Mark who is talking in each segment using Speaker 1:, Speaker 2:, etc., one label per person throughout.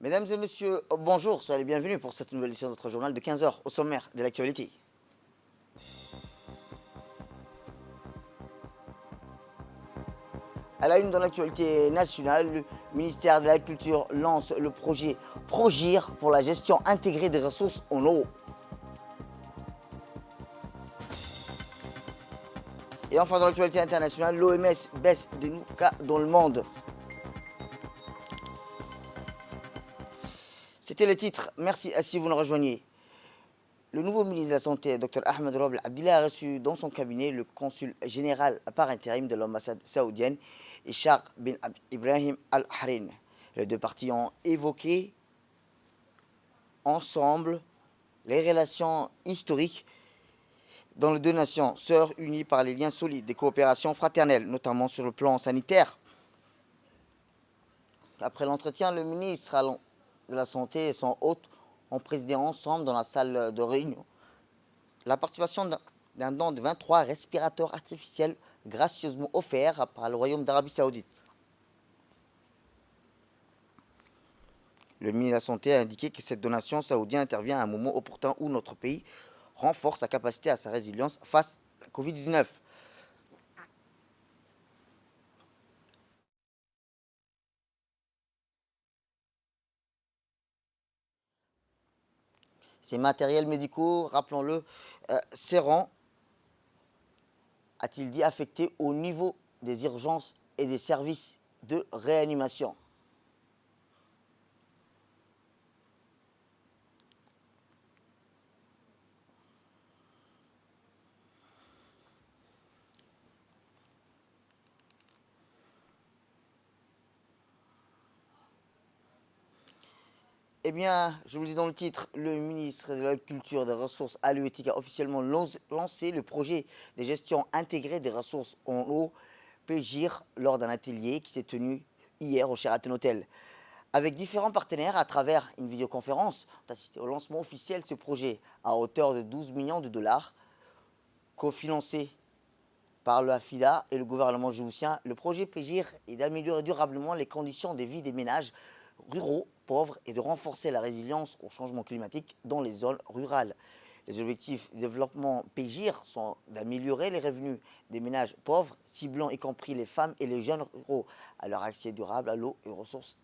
Speaker 1: Mesdames et messieurs, bonjour, soyez les bienvenus pour cette nouvelle édition de notre journal de 15 heures au sommaire de l'actualité. À la une de l'actualité nationale, le ministère de la Culture lance le projet Progir pour la gestion intégrée des ressources en eau. Et enfin dans l'actualité internationale, l'OMS baisse des nouveaux cas dans le monde. C'était le titre, merci si vous nous rejoignez. Le nouveau ministre de la Santé, Dr Ahmed Roble Abdillah, a reçu dans son cabinet le consul général par intérim de l'ambassade saoudienne, Ishaq bin Ibrahim Al-Harin. Les deux parties ont évoqué ensemble les relations historiques dans les deux nations, sœurs unies par les liens solides des coopérations fraternelles, notamment sur le plan sanitaire. Après l'entretien, le ministre de la Santé et son hôte ont présidé ensemble dans la salle de réunion la participation d'un don de 23 respirateurs artificiels gracieusement offerts par le Royaume d'Arabie Saoudite. Le ministre de la Santé a indiqué que cette donation saoudienne intervient à un moment opportun où notre pays renforce sa capacité à sa résilience face à la Covid-19. Ces matériels médicaux, rappelons-le, seront, a-t-il dit, affectés au niveau des urgences et des services de réanimation. Eh bien, je vous le dis dans le titre, le ministre de la Culture et des Ressources halieutiques a officiellement lancé le projet de gestion intégrée des ressources en eau, PGIR, lors d'un atelier qui s'est tenu hier au Sheraton Hotel. Avec différents partenaires, à travers une vidéoconférence, on a assisté au lancement officiel de ce projet à hauteur de 12 millions de dollars, cofinancé par le FIDA et le gouvernement djiboutien. Le projet PGIR est d'améliorer durablement les conditions de vie des ménages ruraux, pauvres et de renforcer la résilience au changement climatique dans les zones rurales. Les objectifs de développement PGIR sont d'améliorer les revenus des ménages pauvres, ciblant y compris les femmes et les jeunes ruraux à leur accès durable à l'eau et aux ressources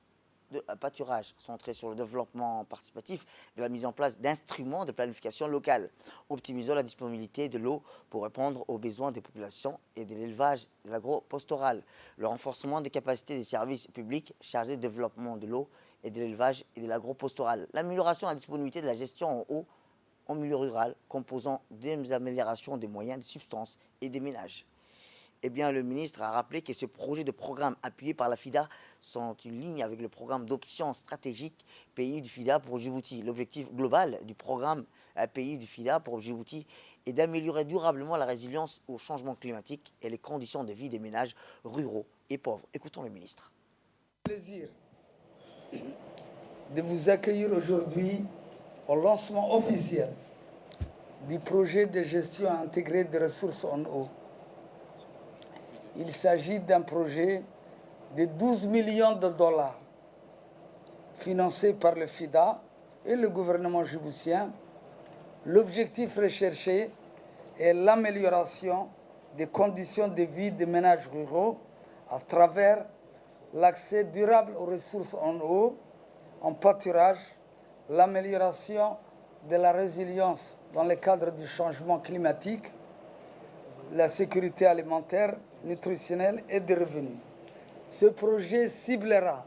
Speaker 1: de pâturage, centré sur le développement participatif de la mise en place d'instruments de planification locale, optimisant la disponibilité de l'eau pour répondre aux besoins des populations et de l'élevage de l'agro-pastoral, le renforcement des capacités des services publics chargés du développement de l'eau et de l'élevage et de l'agro-pastoral, l'amélioration de la disponibilité de la gestion en eau en milieu rural, composant des améliorations des moyens de subsistance et des ménages. Eh bien, le ministre a rappelé que ce projet de programme appuyé par la FIDA sont une ligne avec le programme d'options stratégiques pays du FIDA pour Djibouti. L'objectif global du programme pays du FIDA pour Djibouti est d'améliorer durablement la résilience au changement climatique et les conditions de vie des ménages ruraux et pauvres. Écoutons le ministre.
Speaker 2: Plaisir de vous accueillir aujourd'hui au lancement officiel du projet de gestion intégrée des ressources en eau. Il s'agit d'un projet de 12 millions de dollars financé par le FIDA et le gouvernement djiboutien. L'objectif recherché est l'amélioration des conditions de vie des ménages ruraux à travers l'accès durable aux ressources en eau, en pâturage, l'amélioration de la résilience dans le cadre du changement climatique, la sécurité alimentaire, nutritionnelle et des revenus. Ce projet ciblera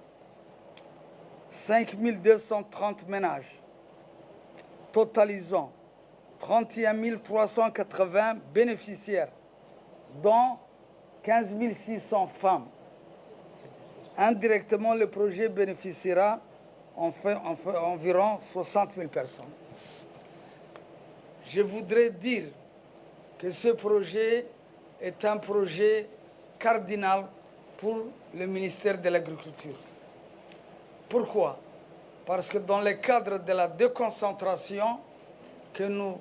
Speaker 2: 5 230 ménages, totalisant 31 380 bénéficiaires, dont 15 600 femmes. Indirectement, le projet bénéficiera environ 60 000 personnes. Je voudrais dire que ce projet est un projet cardinal pour le ministère de l'Agriculture. Pourquoi? Parce que dans le cadre de la déconcentration que nous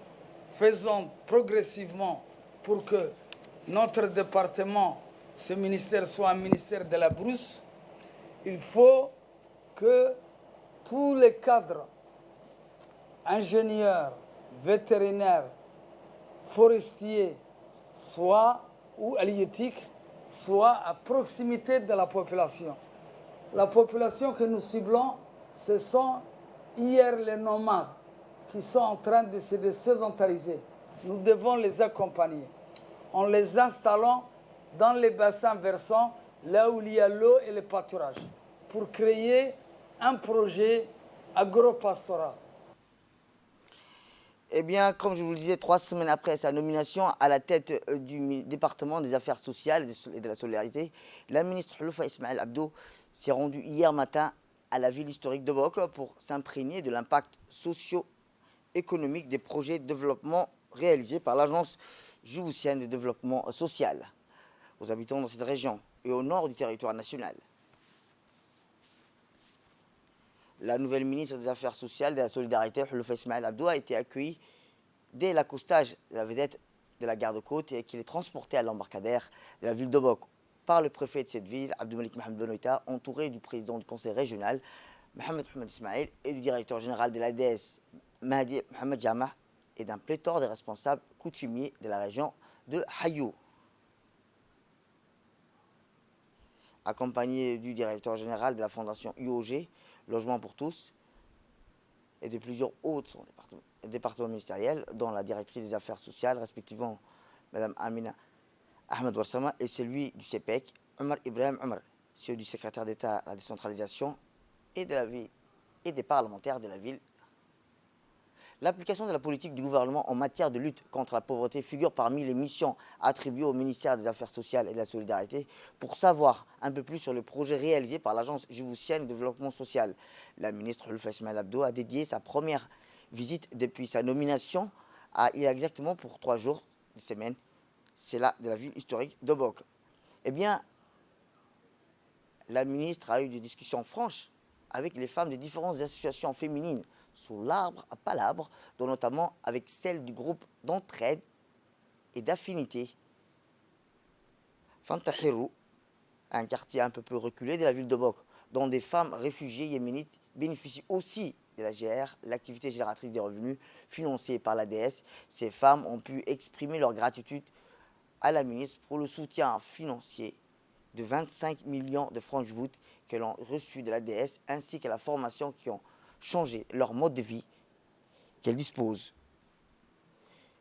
Speaker 2: faisons progressivement pour que notre département, ce ministère, soit un ministère de la brousse, il faut que tous les cadres, ingénieurs, vétérinaires, forestiers, soit ou halieutiques, soit à proximité de la population. La population que nous ciblons, ce sont hier les nomades qui sont en train de se sédentariser. Nous devons les accompagner en les installant dans les bassins versants, là où il y a l'eau et le pâturage, pour créer un projet agropastoral.
Speaker 1: Eh bien, comme je vous le disais, 3 semaines après sa nomination à la tête du département des affaires sociales et de la solidarité, la ministre Houloufa Ismaël Abdo s'est rendue hier matin à la ville historique de Bok pour s'imprégner de l'impact socio-économique des projets de développement réalisés par l'agence djiboutienne de développement social aux habitants de cette région et au nord du territoire national. La nouvelle ministre des Affaires sociales et de la solidarité, Houloufa Ismaël Abdo, a été accueillie dès l'accostage de la vedette de la garde-côte et qu'il est transporté à l'embarcadère de la ville de Bok par le préfet de cette ville, Abdoumelik Mohamed Benoïta, entouré du président du conseil régional, Mohamed Ismaël, et du directeur général de l'ADS, Mahdi Mohamed Jamah, et d'un pléthore de responsables coutumiers de la région de Hayou. Accompagné du directeur général de la fondation UOG, Logement pour tous, et de plusieurs autres départements ministériels, dont la directrice des affaires sociales, respectivement Mme Amina Ahmed Warsama, et celui du CEPEC, Omar Ibrahim Omar, celui du secrétaire d'État à la décentralisation et des parlementaires de la ville. L'application de la politique du gouvernement en matière de lutte contre la pauvreté figure parmi les missions attribuées au ministère des Affaires sociales et de la solidarité. Pour savoir un peu plus sur le projet réalisé par l'agence djiboutienne de développement social, la ministre Houloufa Ismaël Abdo a dédié sa première visite depuis sa nomination il y a exactement pour 3 jours, 10 semaines. C'est là de la ville historique de Bok. Eh bien, la ministre a eu des discussions franches avec les femmes de différentes associations féminines sous l'arbre à Palabre, dont notamment avec celle du groupe d'entraide et d'affinité Fantahirou, un quartier un peu plus reculé de la ville de Bok, dont des femmes réfugiées yéménites bénéficient aussi de la GR, l'activité génératrice des revenus financée par l'ADS. Ces femmes ont pu exprimer leur gratitude à la ministre pour le soutien financier de 25 millions de francs djibout qu'elles ont reçu de l'ADS, ainsi qu'à la formation qui ont changé leur mode de vie qu'elles disposent.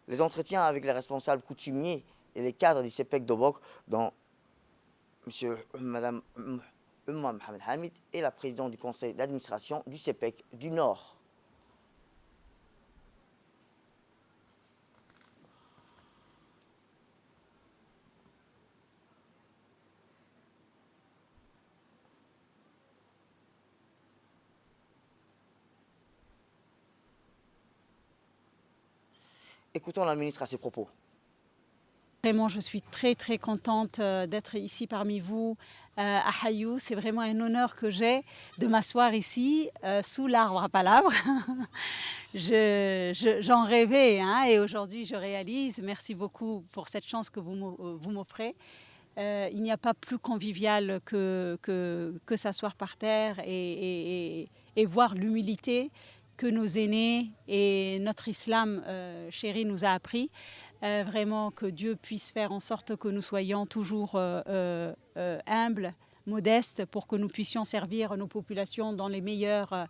Speaker 1: Les entretiens avec les responsables coutumiers et les cadres du CEPEC de Bok, dont Mme Mohamed Hamid et la présidente du conseil d'administration du CEPEC du Nord. Écoutons la ministre à ses propos.
Speaker 3: Vraiment, je suis très très contente d'être ici parmi vous à Hayou. C'est vraiment un honneur que j'ai de m'asseoir ici sous l'arbre à Palabre. J'en rêvais et aujourd'hui je réalise. Merci beaucoup pour cette chance que vous m'offrez. Il n'y a pas plus convivial que s'asseoir par terre et voir l'humilité que nos aînés et notre islam chéri nous a appris. Vraiment que Dieu puisse faire en sorte que nous soyons toujours humbles, modestes, pour que nous puissions servir nos populations dans les meilleurs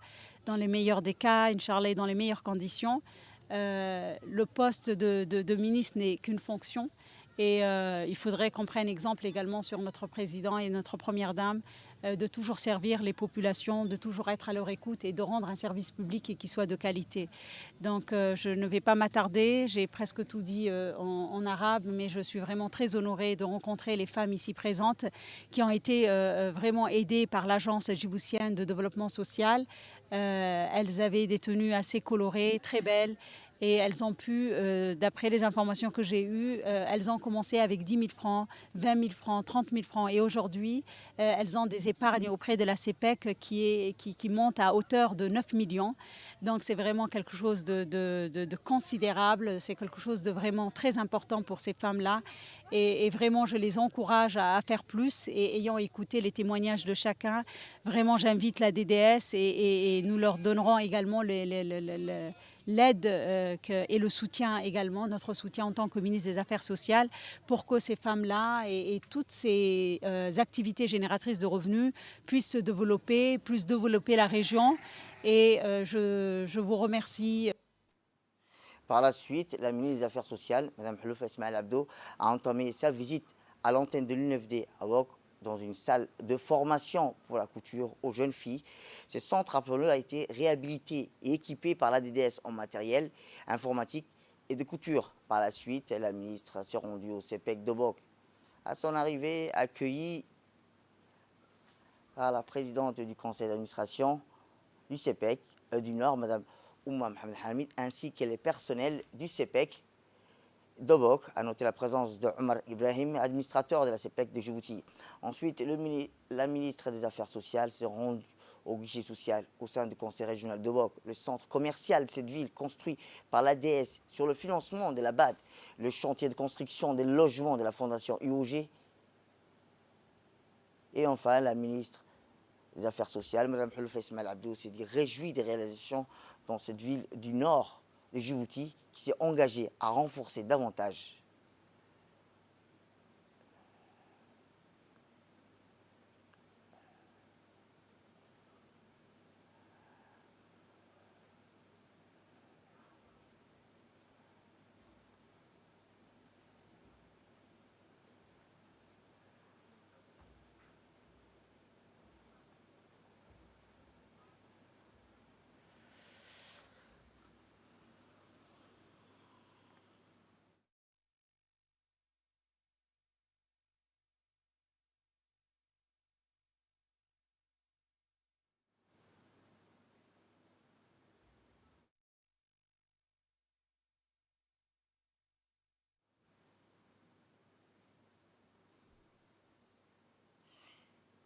Speaker 3: des cas, Inch'Allah, dans les meilleures conditions. Le poste de ministre n'est qu'une fonction. Et il faudrait qu'on prenne exemple également sur notre président et notre première dame, de toujours servir les populations, de toujours être à leur écoute et de rendre un service public et qui soit de qualité. Donc je ne vais pas m'attarder, j'ai presque tout dit en arabe, mais je suis vraiment très honorée de rencontrer les femmes ici présentes qui ont été vraiment aidées par l'agence djiboutienne de développement social. Elles avaient des tenues assez colorées, très belles. Et elles ont pu, d'après les informations que j'ai eues, elles ont commencé avec 10 000 francs, 20 000 francs, 30 000 francs. Et aujourd'hui, elles ont des épargnes auprès de la CEPEC qui montent à hauteur de 9 millions. Donc c'est vraiment quelque chose de considérable, c'est quelque chose de vraiment très important pour ces femmes-là. Et vraiment, je les encourage à faire plus. Et ayant écouté les témoignages de chacun, vraiment, j'invite la DDS et nous leur donnerons également l'aide et le soutien également, notre soutien en tant que ministre des Affaires sociales, pour que ces femmes-là et toutes ces activités génératrices de revenus puissent se développer, puissent développer la région. Et je vous remercie.
Speaker 1: Par la suite, la ministre des Affaires sociales, Mme Hloufa Ismaël Abdo, a entamé sa visite à l'antenne de l'UNFD à Wok, dans une salle de formation pour la couture aux jeunes filles. Ce centre, rappelons-le, a été réhabilité et équipé par la DDS en matériel informatique et de couture. Par la suite, la ministre s'est rendue au CEPEC de Wok. À son arrivée, accueillie par la présidente du conseil d'administration du CEPEC du Nord, Mme Oumma Mohamed Hamid, ainsi que les personnels du CEPEC d'Obok, a noté la présence de Omar Ibrahim, administrateur de la CEPEC de Djibouti. Ensuite, la ministre des Affaires sociales s'est rendue au guichet social au sein du conseil régional d'Obok, le centre commercial de cette ville construit par l'ADS sur le financement de la BAD, le chantier de construction des logements de la fondation UOG. Et enfin, la ministre des Affaires sociales, Mme Hloufa Ismaël Abdo, s'est dit réjouie des réalisations dans cette ville du nord de Djibouti qui s'est engagée à renforcer davantage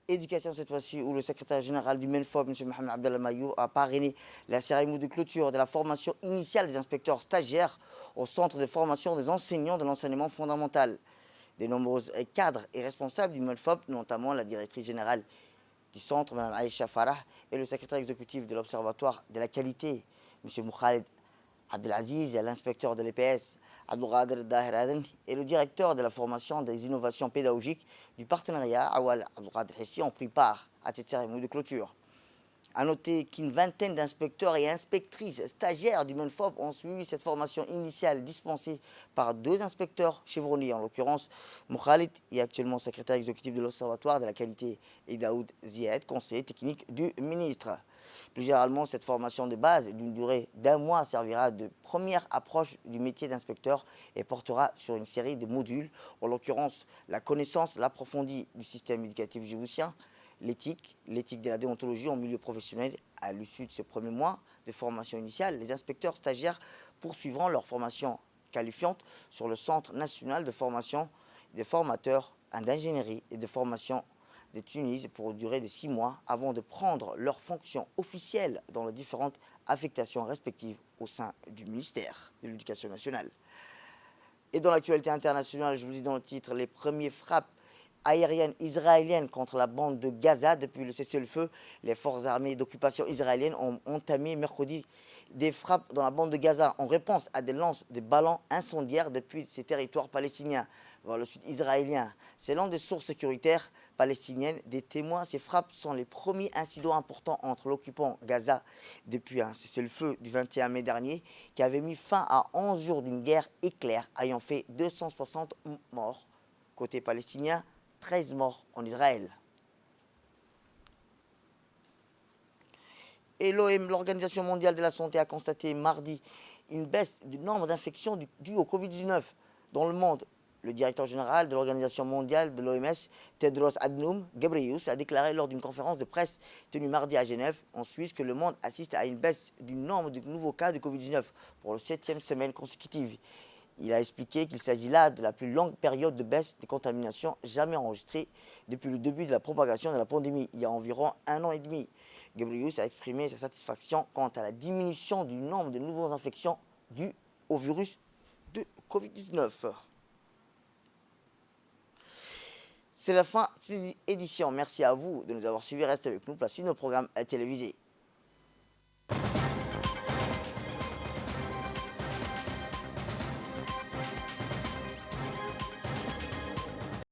Speaker 1: éducation cette fois-ci, où le secrétaire général du MENFOP, M. Mohamed Abdallah Mayou, a parrainé la cérémonie de clôture de la formation initiale des inspecteurs stagiaires au centre de formation des enseignants de l'enseignement fondamental. De nombreux cadres et responsables du MENFOP, notamment la directrice générale du centre, Mme Aïcha Farah, et le secrétaire exécutif de l'Observatoire de la qualité, M. Moukhaled Abdelaziz, l'inspecteur de l'EPS, Abdelkader Daher Aden, et le directeur de la formation des innovations pédagogiques du partenariat, Awal Abdelkader Hessi, ont pris part à cette cérémonie de clôture. A noter qu'une vingtaine d'inspecteurs et inspectrices stagiaires du MENFOP ont suivi cette formation initiale dispensée par 2 inspecteurs chevronnés, en l'occurrence Moukhalid est actuellement secrétaire exécutif de l'Observatoire de la qualité et Daoud Zied, conseiller technique du ministre. Plus généralement, cette formation de base d'une durée d'1 mois servira de première approche du métier d'inspecteur et portera sur une série de modules, en l'occurrence la connaissance l'approfondie du système éducatif djiboutien, l'éthique de la déontologie en milieu professionnel. À l'issue de ce premier mois de formation initiale, les inspecteurs stagiaires poursuivront leur formation qualifiante sur le Centre national de formation des formateurs d'ingénierie et de formation de Tunis pour une durée de 6 mois avant de prendre leurs fonctions officielles dans les différentes affectations respectives au sein du ministère de l'Éducation nationale. Et dans l'actualité internationale, je vous dis dans le titre, les premiers frappes aérienne israélienne contre la bande de Gaza. Depuis le cessez-le-feu, les forces armées d'occupation israéliennes ont entamé mercredi des frappes dans la bande de Gaza en réponse à des lances de ballons incendiaires depuis ces territoires palestiniens vers le sud israélien. Selon des sources sécuritaires palestiniennes, des témoins, ces frappes sont les premiers incidents importants entre l'occupant Gaza depuis un cessez-le-feu du 21 mai dernier qui avait mis fin à 11 jours d'une guerre éclair ayant fait 260 morts côté palestinien, 13 morts en Israël. Et l'OM, l'Organisation mondiale de la santé, a constaté mardi une baisse du nombre d'infections dues au Covid-19 dans le monde Le directeur général de l'Organisation mondiale de l'OMS, Tedros Adhanom Ghebreyesus, a déclaré lors d'une conférence de presse tenue mardi à Genève, en Suisse, que le monde assiste à une baisse du nombre de nouveaux cas de Covid-19 pour la 7e semaine consécutive. Il a expliqué qu'il s'agit là de la plus longue période de baisse des contaminations jamais enregistrée depuis le début de la propagation de la pandémie, il y a environ 1 an et demi. Ghebreyesus a exprimé sa satisfaction quant à la diminution du nombre de nouvelles infections dues au virus de Covid-19. C'est la fin de cette édition. Merci à vous de nous avoir suivis. Restez avec nous pour la suite de nos programmes télévisés.